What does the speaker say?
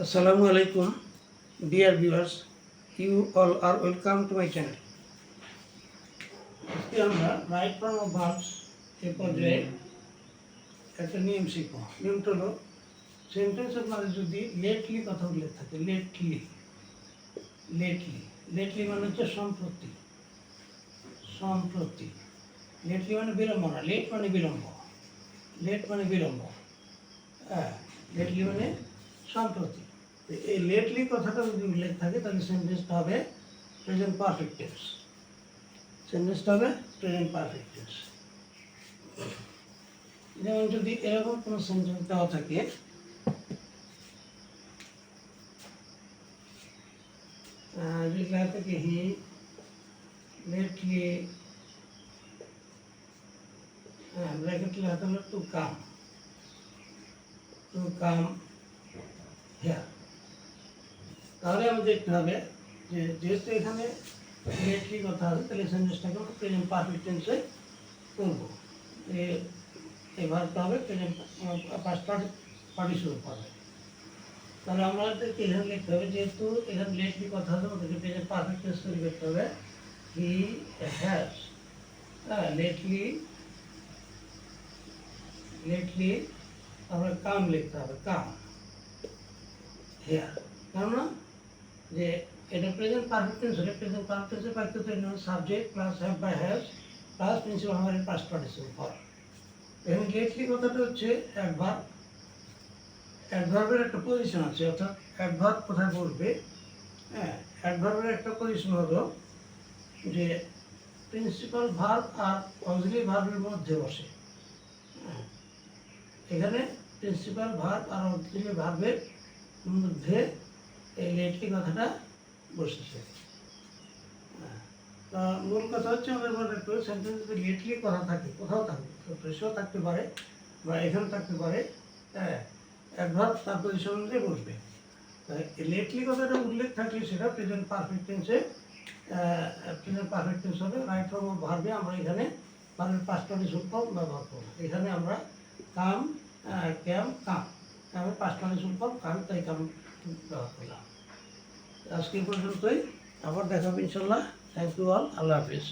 Assalamu alaikum, dear viewers. You all are welcome to my channel. আজকে আমরা right form of verbs এ পর্যায়ে একটা নিয়ম শিখব। নিয়মটা হলো সেন্টেন্সের মাঝে যদি লেটলি কথা উল্লেখ থাকে, লেটলি মানে হচ্ছে সম্প্রতি। লেটলি মানে বিলম্ব না, লেট মানে বিলম্ব। হ্যাঁ, লেটলি মানে সম্প্রতি। এই লেটলি কথাটা যদি উল্লেখ থাকে তাহলে সেন্টেন্সটা হবে প্রেজেন্ট পারফেক্ট টেন্স। যেমন যদি এরকম কোনো সেন্টেন্স দেওয়া থাকে, যদি লেখা থাকে হি লেটলি ব্র্যাকেট লেখা থাকলে টু কাম হিয়ার, তাহলে আমাদের দেখতে হবে যে যেহেতু এখানে লেটলি কথা আছে তাহলে সেন্টেন্সটাকে আমরা প্রেজেন্ট পারফেক্ট টেন্সে করব। এই ভার্বটা হবে প্রেজেন্ট পাস্ট পার্টিসিপল হবে। তাহলে আমাদেরকে এখানে লিখতে হবে, যেহেতু এখানে লেটলি কথা আছে আমাদেরকে প্রেজেন্ট পারফেক্ট টেন্স তৈরি করতে হবে। হি হ্যাজ, লেটলি আমরা কাম লিখতে হবে, কাম হেয়ার। কেননা যে এটা প্রেজেন্ট পারফেক্ট টেন্স হলে প্রেজেন্ট পারফেক্ট টেন্সের বাক্য তৈরি হবে subject plus have by has plus principal ভার্বের পাস্ট পার্টিসিপল ফর্ম। এখানে লেটলি কথাটা হচ্ছে অ্যাডভার্বের একটা পজিশন আছে, অর্থাৎ অ্যাডভার্ব কোথায় বসবে। অ্যাডভার্বের একটা পজিশন হলো যে প্রিন্সিপাল ভার্ব আর অক্সিলারি ভার্বের মধ্যে বসে। এখানে প্রিন্সিপাল ভার্ব আর অক্সিলারি ভার্বের মধ্যে এই লেটলি কথাটা বসেছে। তা মূল কথা হচ্ছে আমাদের মনে রাখতে হবে সেন্টেন্স যদি লেটলি কথা থাকে, কোথাও থাকবে, প্রেসও থাকতে পারে বা এখানে থাকতে পারে, অ্যাডভার্ব তার পজিশন অনুযায়ী বসবে। তাই লেটলি কথাটা উল্লেখ থাকলে সেটা প্রেজেন্ট পারফেক্ট টেন্সে হবে। রাইট ফর্ম অফ ভার্বে আমরা এখানে ভার্বের পাস্ট পার্টিসিপল ফর্ম ব্যবহার করব। এখানে আমরা কামের পাস্ট পার্টিসিপল ফর্ম কাম, তাই কাম ব্যবহার করলাম। আজকে পর্যন্তই, আবার দেখা হবে ইনশাল্লাহ। থ্যাংক ইউ অল, আল্লাহ হাফিজ।